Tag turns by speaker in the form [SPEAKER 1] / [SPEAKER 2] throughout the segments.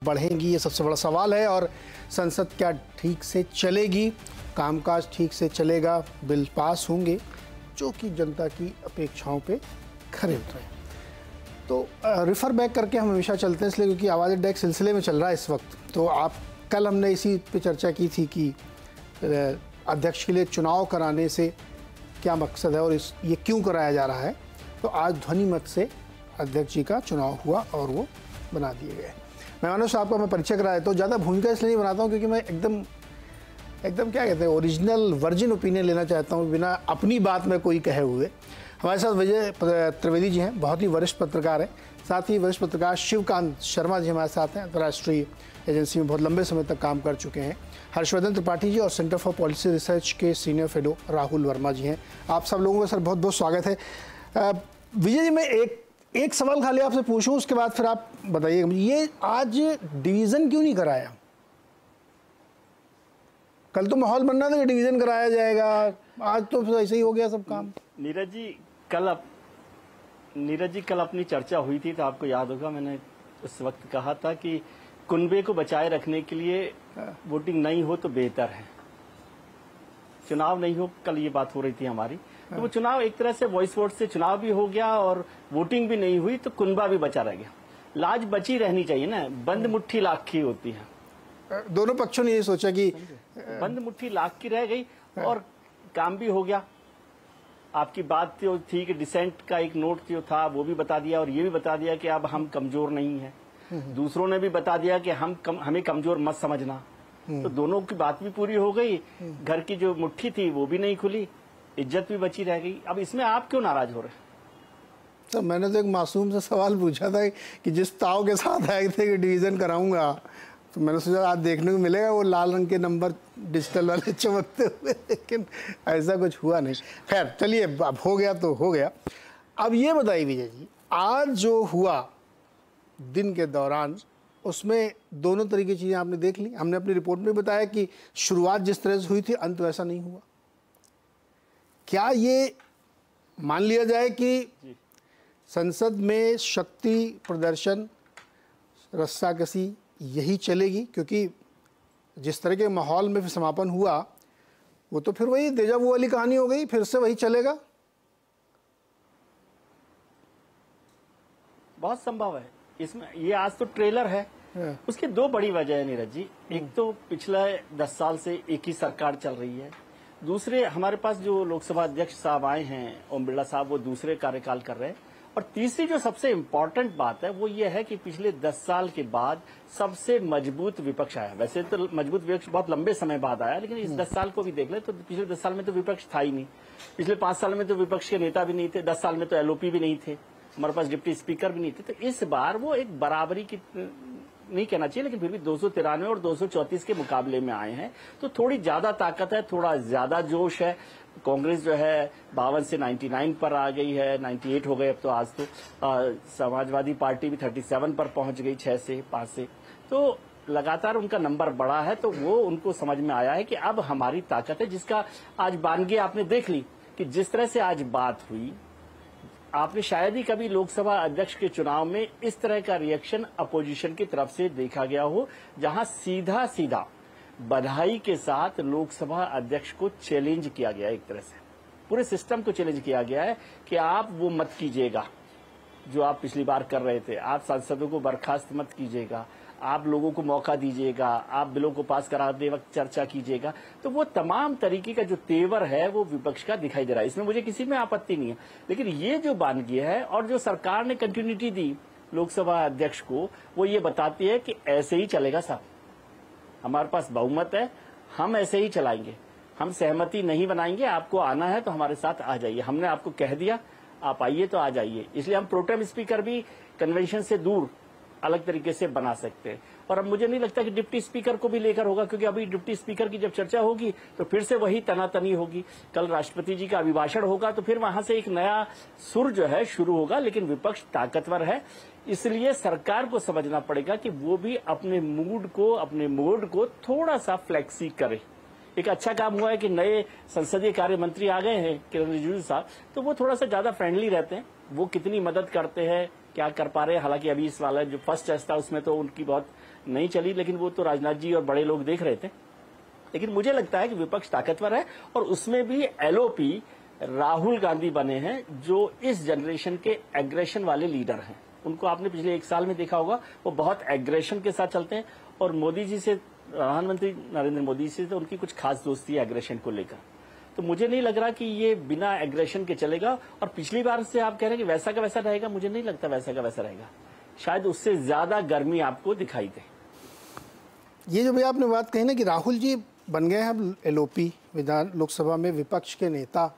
[SPEAKER 1] बढ़ेंगी, ये सबसे बड़ा सवाल है। और संसद क्या ठीक से चलेगी, कामकाज ठीक से चलेगा, बिल पास होंगे जो कि जनता की अपेक्षाओं पे खरे उतरे। तो रिफ़र बैक करके हम हमेशा चलते हैं, इसलिए क्योंकि आवाज़ अड्डा एक सिलसिले में चल रहा है इस वक्त। तो आप कल हमने इसी पे चर्चा की थी कि अध्यक्ष के लिए चुनाव कराने से क्या मकसद है और ये क्यों कराया जा रहा है। तो आज ध्वनि मत से अध्यक्ष जी का चुनाव हुआ और वो बना दिए गए। मैं मानो साहब का मैं परिचय कराया तो ज़्यादा भूमिका इसलिए नहीं बनाता हूँ क्योंकि मैं एकदम क्या कहते हैं ओरिजिनल वर्जिन ओपिनियन लेना चाहता हूँ, बिना अपनी बात में कोई कहे हुए। हमारे साथ विजय त्रिवेदी जी हैं, बहुत ही वरिष्ठ पत्रकार हैं। साथ ही वरिष्ठ पत्रकार शिवकांत शर्मा जी हमारे साथ हैं, अंतर्राष्ट्रीय एजेंसी में बहुत लंबे समय तक काम कर चुके हैं। हर्षवर्धन त्रिपाठी जी और सेंटर फॉर पॉलिसी रिसर्च के सीनियर फेलो राहुल वर्मा जी हैं। आप सब लोगों का सर बहुत बहुत स्वागत है। विजय जी, मैं एक सवाल खाली आपसे पूछूं, उसके बाद फिर आप बताइएगा, ये आज डिवीज़न क्यों नहीं कराया? कल तो माहौल बन रहा था कि डिवीज़न कराया जाएगा, आज तो ऐसे ही हो गया सब काम।
[SPEAKER 2] नीरज जी कल अपनी चर्चा हुई थी तो आपको याद होगा मैंने उस वक्त कहा था कि कुनबे को बचाए रखने के लिए वोटिंग नहीं हो तो बेहतर है, चुनाव नहीं हो। कल ये बात हो रही थी हमारी, तो वो चुनाव एक तरह से वॉइस वोट से चुनाव भी हो गया और वोटिंग भी नहीं हुई तो कुनबा भी बचा रह गया। लाज बची रहनी चाहिए ना, बंद मुट्ठी लाख की होती है।
[SPEAKER 1] दोनों पक्षों ने ये सोचा कि
[SPEAKER 2] बंद मुट्ठी लाख की रह गई और काम भी हो गया। आपकी बात तो थी कि डिसेंट का एक नोट जो था वो भी बता दिया और ये भी बता दिया कि अब हम कमजोर नहीं है। दूसरों ने भी बता दिया कि हमें कमजोर मत समझना। तो दोनों की बात भी पूरी हो गई, घर की जो मुट्ठी थी वो भी नहीं खुली, इज्जत भी बची रह गई। अब इसमें आप क्यों नाराज हो रहे हैं?
[SPEAKER 1] सर, मैंने तो एक मासूम सा सवाल पूछा था कि जिस ताव के साथ आए थे कि डिवीज़न कराऊंगा, तो मैंने सोचा आज देखने को मिलेगा वो लाल रंग के नंबर डिजिटल वाले चमकते हुए, लेकिन ऐसा कुछ हुआ नहीं। खैर चलिए, अब हो गया तो हो गया। अब ये बताइए विजय जी, आज जो हुआ दिन के दौरान उसमें दोनों तरीके की चीज़ें आपने देख ली। हमने अपनी रिपोर्ट में बताया कि शुरुआत जिस तरह से हुई थी अंत वैसा नहीं हुआ। क्या ये मान लिया जाए कि संसद में शक्ति प्रदर्शन, रस्साकसी यही चलेगी? क्योंकि जिस तरह के माहौल में फिर समापन हुआ वो तो फिर वही देजा वू वाली कहानी हो गई, फिर से वही चलेगा।
[SPEAKER 2] बहुत संभव है इसमें। ये आज तो ट्रेलर है, उसकी दो बड़ी वजह है नीरज जी। एक तो पिछले 10 साल से एक ही सरकार चल रही है, दूसरे हमारे पास जो लोकसभा अध्यक्ष साहब आए हैं ओम बिरला साहब, वो दूसरे कार्यकाल कर रहे हैं, और तीसरी जो सबसे इम्पोर्टेंट बात है वो ये है कि पिछले 10 साल के बाद सबसे मजबूत विपक्ष आया। वैसे तो मजबूत विपक्ष बहुत लंबे समय बाद आया, लेकिन इस 10 साल को भी देख ले तो पिछले 10 साल में तो विपक्ष था ही नहीं। पिछले 5 साल में तो विपक्ष के नेता भी नहीं थे, 10 साल में तो एलओपी भी नहीं थे, हमारे पास डिप्टी स्पीकर भी नहीं थे। तो इस बार वो एक बराबरी की नहीं कहना चाहिए, लेकिन फिर भी 293 और 234 के मुकाबले में आए हैं, तो थोड़ी ज्यादा ताकत है, थोड़ा ज्यादा जोश है। कांग्रेस जो है 52 से 99 पर आ गई है, 98 हो गए अब तो। आज तो समाजवादी पार्टी भी 37 पर पहुंच गई, 6 से 5 से। तो लगातार उनका नंबर बढ़ा है, तो वो उनको समझ में आया है कि अब हमारी ताकत है, जिसका आज बानगी आपने देख ली कि जिस तरह से आज बात हुई। आपने शायद ही कभी लोकसभा अध्यक्ष के चुनाव में इस तरह का रिएक्शन अपोजिशन की तरफ से देखा गया हो, जहां सीधा सीधा बधाई के साथ लोकसभा अध्यक्ष को चैलेंज किया गया। एक तरह से पूरे सिस्टम को चैलेंज किया गया है कि आप वो मत कीजिएगा जो आप पिछली बार कर रहे थे, आप सांसदों को बर्खास्त मत कीजिएगा, आप लोगों को मौका दीजिएगा, आप बिलों को पास कराते वक्त चर्चा कीजिएगा। तो वो तमाम तरीके का जो तेवर है वो विपक्ष का दिखाई दे रहा है। इसमें मुझे किसी में आपत्ति नहीं है, लेकिन ये जो बानगी है और जो सरकार ने कंटिन्यूटी दी लोकसभा अध्यक्ष को, वो ये बताती है कि ऐसे ही चलेगा साहब, हमारे पास बहुमत है, हम ऐसे ही चलाएंगे, हम सहमति नहीं बनाएंगे, आपको आना है तो हमारे साथ आ जाइए, हमने आपको कह दिया आप आइए तो आ जाइए। इसलिए हम प्रोटेम स्पीकर भी कन्वेंशन से दूर अलग तरीके से बना सकते हैं। और अब मुझे नहीं लगता कि डिप्टी स्पीकर को भी लेकर होगा, क्योंकि अभी डिप्टी स्पीकर की जब चर्चा होगी तो फिर से वही तनातनी होगी। कल राष्ट्रपति जी का अभिभाषण होगा तो फिर वहां से एक नया सुर जो है शुरू होगा। लेकिन विपक्ष ताकतवर है, इसलिए सरकार को समझना पड़ेगा कि वो भी अपने मूड को, अपने मोड को थोड़ा सा फ्लेक्सी करे। एक अच्छा काम हुआ है कि नए संसदीय कार्य मंत्री आ गए हैं किरण रिजिजू साहब, तो वो थोड़ा सा ज्यादा फ्रेंडली रहते हैं। वो कितनी मदद करते हैं, क्या कर पा रहे हैं, हालांकि अभी इस वाला जो फर्स्ट टेस्ट था उसमें तो उनकी बहुत नहीं चली, लेकिन वो तो राजनाथ जी और बड़े लोग देख रहे थे। लेकिन मुझे लगता है कि विपक्ष ताकतवर है और उसमें भी एलओपी राहुल गांधी बने हैं, जो इस जनरेशन के एग्रेशन वाले लीडर हैं। उनको आपने पिछले 1 साल में देखा होगा, वो बहुत एग्रेशन के साथ चलते हैं और मोदी जी से, प्रधानमंत्री नरेंद्र मोदी से तो उनकी कुछ खास दोस्ती है एग्रेशन को लेकर। तो मुझे नहीं लग रहा कि ये बिना एग्रेशन के चलेगा। और पिछली बार से आप कह रहे हैं कि वैसा का वैसा रहेगा, मुझे नहीं लगता वैसा का वैसा रहेगा। शायद उससे ज्यादा गर्मी आपको दिखाई दे।
[SPEAKER 1] ये जो भी आपने बात कही ना कि राहुल जी बन गए हैं अब एलओपी, विधान लोकसभा में विपक्ष के नेता,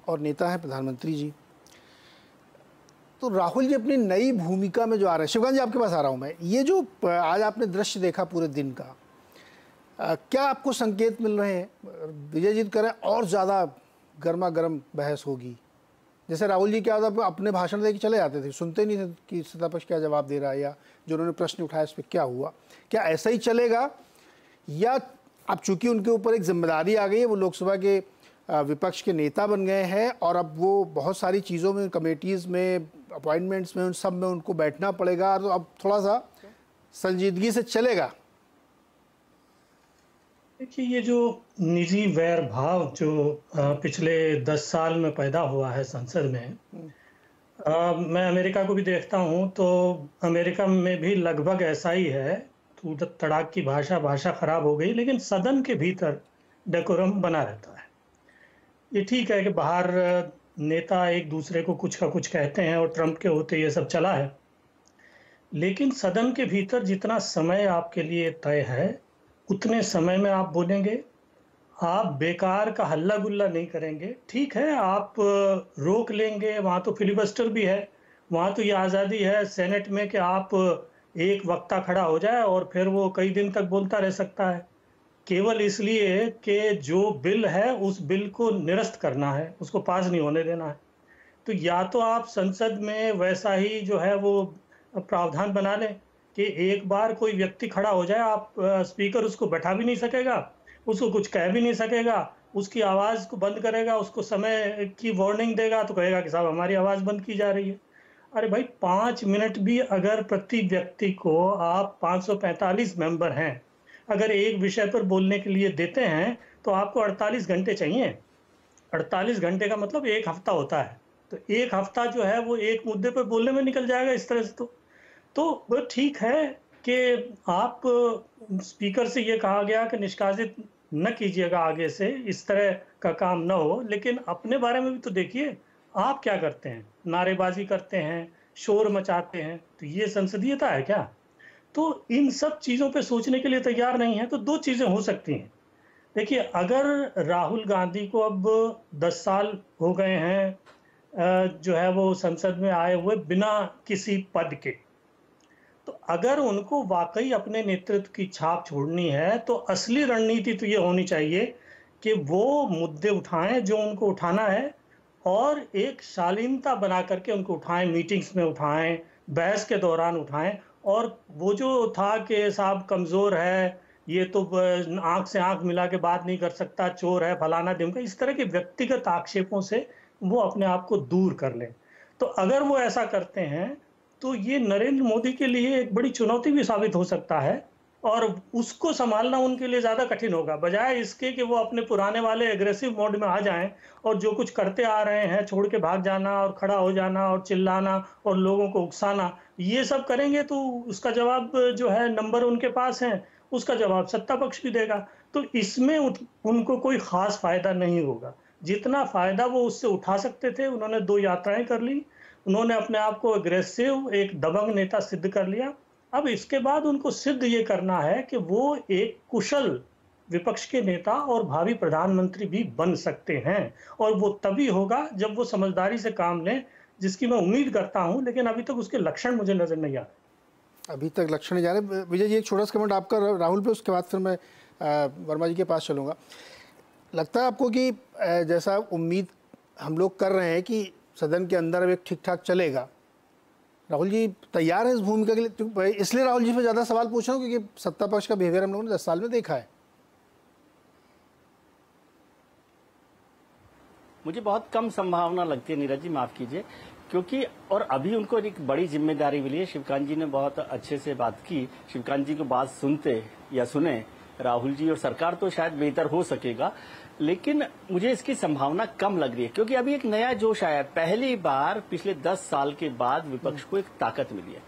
[SPEAKER 1] और नेता है प्रधानमंत्री जी। तो राहुल जी अपनी नई भूमिका में जो आ रहे हैं, शिवकांत जी आपके पास आ रहा हूं मैं, ये जो आज आपने दृश्य देखा पूरे दिन का, क्या आपको संकेत मिल रहे हैं विजय जी करें और ज़्यादा गर्मा गर्म बहस होगी? जैसे राहुल जी क्या होता, अपने भाषण दे के चले जाते थे, सुनते नहीं थे कि सत्तापक्ष क्या जवाब दे रहा है या जो उन्होंने प्रश्न उठाया इस पर क्या हुआ। क्या ऐसा ही चलेगा, या अब चूंकि उनके ऊपर एक जिम्मेदारी आ गई है, वो लोकसभा के विपक्ष के नेता बन गए हैं और अब वो बहुत सारी चीज़ों में, कमेटीज़ में, अपॉइंटमेंट्स में, उन सब में उनको बैठना पड़ेगा, तो अब थोड़ा सा संजीदगी से चलेगा?
[SPEAKER 3] देखिए, ये जो निजी वैर भाव जो पिछले 10 साल में पैदा हुआ है संसद में, मैं अमेरिका को भी देखता हूं तो अमेरिका में भी लगभग ऐसा ही है। तो तड़ाक की भाषा खराब हो गई, लेकिन सदन के भीतर डेकोरम बना रहता है। ये ठीक है कि बाहर नेता एक दूसरे को कुछ का कुछ कहते हैं और ट्रंप के होते ये सब चला है, लेकिन सदन के भीतर जितना समय आपके लिए तय है उतने समय में आप बोलेंगे, आप बेकार का हल्ला गुल्ला नहीं करेंगे। ठीक है, आप रोक लेंगे, वहाँ तो फिलिबस्टर भी है, वहाँ तो ये आज़ादी है सेनेट में कि आप एक वक्ता खड़ा हो जाए और फिर वो कई दिन तक बोलता रह सकता है, केवल इसलिए कि जो बिल है उस बिल को निरस्त करना है, उसको पास नहीं होने देना है। तो या तो आप संसद में वैसा ही जो है वो प्रावधान बना लें कि एक बार कोई व्यक्ति खड़ा हो जाए, आप स्पीकर उसको बैठा भी नहीं सकेगा, उसको कुछ कह भी नहीं सकेगा, उसकी आवाज़ को बंद करेगा, उसको समय की वार्निंग देगा तो कहेगा कि साहब हमारी आवाज़ बंद की जा रही है। अरे भाई, 5 मिनट भी अगर प्रति व्यक्ति को आप 545 मेंबर हैं, अगर एक विषय पर बोलने के लिए देते हैं तो आपको 48 घंटे चाहिए। 48 घंटे का मतलब 1 हफ्ता होता है, तो 1 हफ्ता जो है वो एक मुद्दे पर बोलने में निकल जाएगा इस तरह से। तो वो ठीक है कि आप स्पीकर से ये कहा गया कि निष्कासित न कीजिएगा आगे से, इस तरह का काम न हो, लेकिन अपने बारे में भी तो देखिए, आप क्या करते हैं? नारेबाजी करते हैं, शोर मचाते हैं, तो ये संसदीयता है क्या? तो इन सब चीज़ों पे सोचने के लिए तैयार नहीं है। तो 2 चीज़ें हो सकती हैं। देखिए, अगर राहुल गांधी को अब 10 साल हो गए हैं जो है वो संसद में आए हुए बिना किसी पद के, तो अगर उनको वाकई अपने नेतृत्व की छाप छोड़नी है तो असली रणनीति तो ये होनी चाहिए कि वो मुद्दे उठाएं जो उनको उठाना है और एक शालीनता बना करके उनको उठाएं, मीटिंग्स में उठाएं, बहस के दौरान उठाएं। और वो जो था कि साहब कमज़ोर है, ये तो आंख से आंख मिला के बात नहीं कर सकता, चोर है, फलाना ढिमका, इस तरह के व्यक्तिगत आक्षेपों से वो अपने आप को दूर कर लें। तो अगर वो ऐसा करते हैं तो ये नरेंद्र मोदी के लिए एक बड़ी चुनौती भी साबित हो सकता है और उसको संभालना उनके लिए ज़्यादा कठिन होगा, बजाय इसके कि वो अपने पुराने वाले एग्रेसिव मोड में आ जाएं और जो कुछ करते आ रहे हैं, छोड़ के भाग जाना और खड़ा हो जाना और चिल्लाना और लोगों को उकसाना, ये सब करेंगे तो उसका जवाब जो है, नंबर उनके पास है, उसका जवाब सत्ता पक्ष भी देगा। तो इसमें उनको कोई खास फायदा नहीं होगा। जितना फायदा वो उससे उठा सकते थे, उन्होंने 2 यात्राएं कर ली, उन्होंने अपने आप को अग्रेसिव एक दबंग नेता सिद्ध कर लिया। अब इसके बाद उनको सिद्ध ये करना है कि वो एक कुशल विपक्ष के नेता और भावी प्रधानमंत्री भी बन सकते हैं, और वो तभी होगा जब वो समझदारी से काम लें, जिसकी मैं उम्मीद करता हूं, लेकिन अभी तक उसके लक्षण मुझे नजर नहीं आ रहे।
[SPEAKER 1] अभी तक लक्षण नहीं जा रहे। विजय जी, एक छोटा सा कमेंट आपका राहुल पे, उसके बाद फिर मैं वर्मा जी के पास चलूँगा। लगता है आपको कि जैसा उम्मीद हम लोग कर रहे हैं कि सदन के अंदर अब एक ठीक ठाक चलेगा, राहुल जी तैयार है इस भूमिका के लिए? इसलिए राहुल जी पे ज़्यादा सवाल पूछ रहा हूँ क्योंकि सत्ता पक्ष का बिहेवियर हम लोगों ने 10 साल में देखा है।
[SPEAKER 2] मुझे बहुत कम संभावना लगती है नीरज जी, माफ़ कीजिए, क्योंकि और अभी उनको एक बड़ी जिम्मेदारी मिली है। शिवकांत जी ने बहुत अच्छे से बात की। शिवकांत जी को बात सुनते या सुने राहुल जी और सरकार तो शायद बेहतर हो सकेगा, लेकिन मुझे इसकी संभावना कम लग रही है क्योंकि अभी एक नया जोश आया है। पहली बार पिछले 10 साल के बाद विपक्ष को एक ताकत मिली है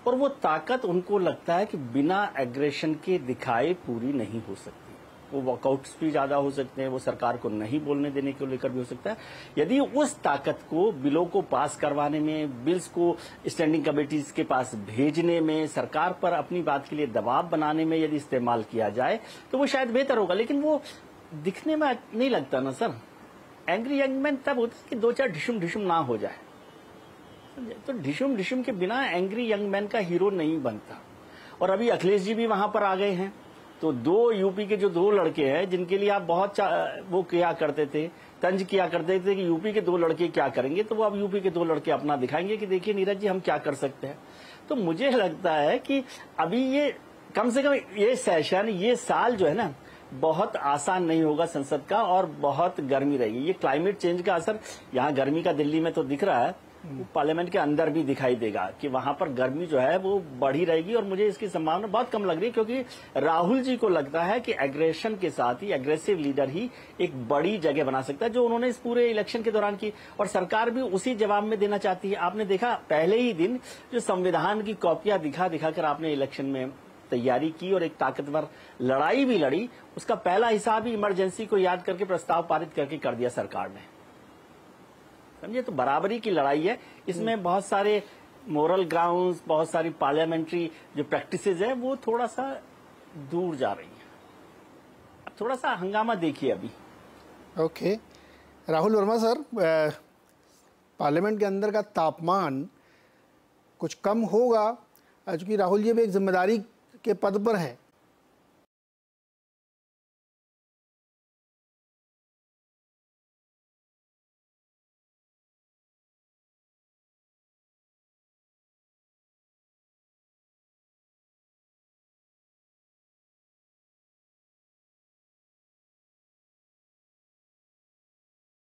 [SPEAKER 2] और वो ताकत उनको लगता है कि बिना एग्रेशन के दिखाए पूरी नहीं हो सकती। वो वॉकआउट्स भी ज्यादा हो सकते हैं, वो सरकार को नहीं बोलने देने को लेकर भी हो सकता है। यदि उस ताकत को बिलों को पास करवाने में, बिल्स को स्टैंडिंग कमेटीज के पास भेजने में, सरकार पर अपनी बात के लिए दबाव बनाने में यदि इस्तेमाल किया जाए तो वो शायद बेहतर होगा। लेकिन वो दिखने में नहीं लगता ना सर। एंग्री यंग मैन तब होता है कि 2-4 ढिशुम ढिशुम ना हो जाए, तो ढिशुम ढिशुम के बिना एंग्री यंग मैन का हीरो नहीं बनता। और अभी अखिलेश जी भी वहां पर आ गए हैं, तो 2 यूपी के जो 2 लड़के हैं जिनके लिए आप बहुत वो किया करते थे, तंज किया करते थे कि यूपी के 2 लड़के क्या करेंगे, तो वो अब यूपी के 2 लड़के अपना दिखाएंगे कि देखिए नीरज जी हम क्या कर सकते हैं। तो मुझे लगता है कि अभी ये कम से कम ये सेशन, ये साल जो है ना, बहुत आसान नहीं होगा संसद का और बहुत गर्मी रहेगी। ये क्लाइमेट चेंज का असर यहाँ गर्मी का दिल्ली में तो दिख रहा है, वो पार्लियामेंट के अंदर भी दिखाई देगा कि वहां पर गर्मी जो है वो बढ़ी रहेगी। और मुझे इसकी संभावना बहुत कम लग रही है क्योंकि राहुल जी को लगता है कि एग्रेशन के साथ ही एग्रेसिव लीडर ही एक बड़ी जगह बना सकता है, जो उन्होंने इस पूरे इलेक्शन के दौरान की, और सरकार भी उसी जवाब में देना चाहती है। आपने देखा पहले ही दिन जो संविधान की कॉपियां दिखाकर आपने इलेक्शन में तैयारी की और एक ताकतवर लड़ाई भी लड़ी, उसका पहला हिसाब ही इमरजेंसी को याद करके प्रस्ताव पारित करके कर दिया सरकार ने। समझे, तो बराबरी की लड़ाई है। इसमें बहुत सारे मोरल ग्राउंड्स, बहुत सारी पार्लियामेंट्री जो प्रैक्टिसेस है वो थोड़ा सा दूर जा रही है। अब थोड़ा सा हंगामा देखिए अभी।
[SPEAKER 1] Okay, Rahul Verma sir, parliament के अंदर का तापमान कुछ कम होगा, क्योंकि राहुल जी भी एक जिम्मेदारी के पद पर है,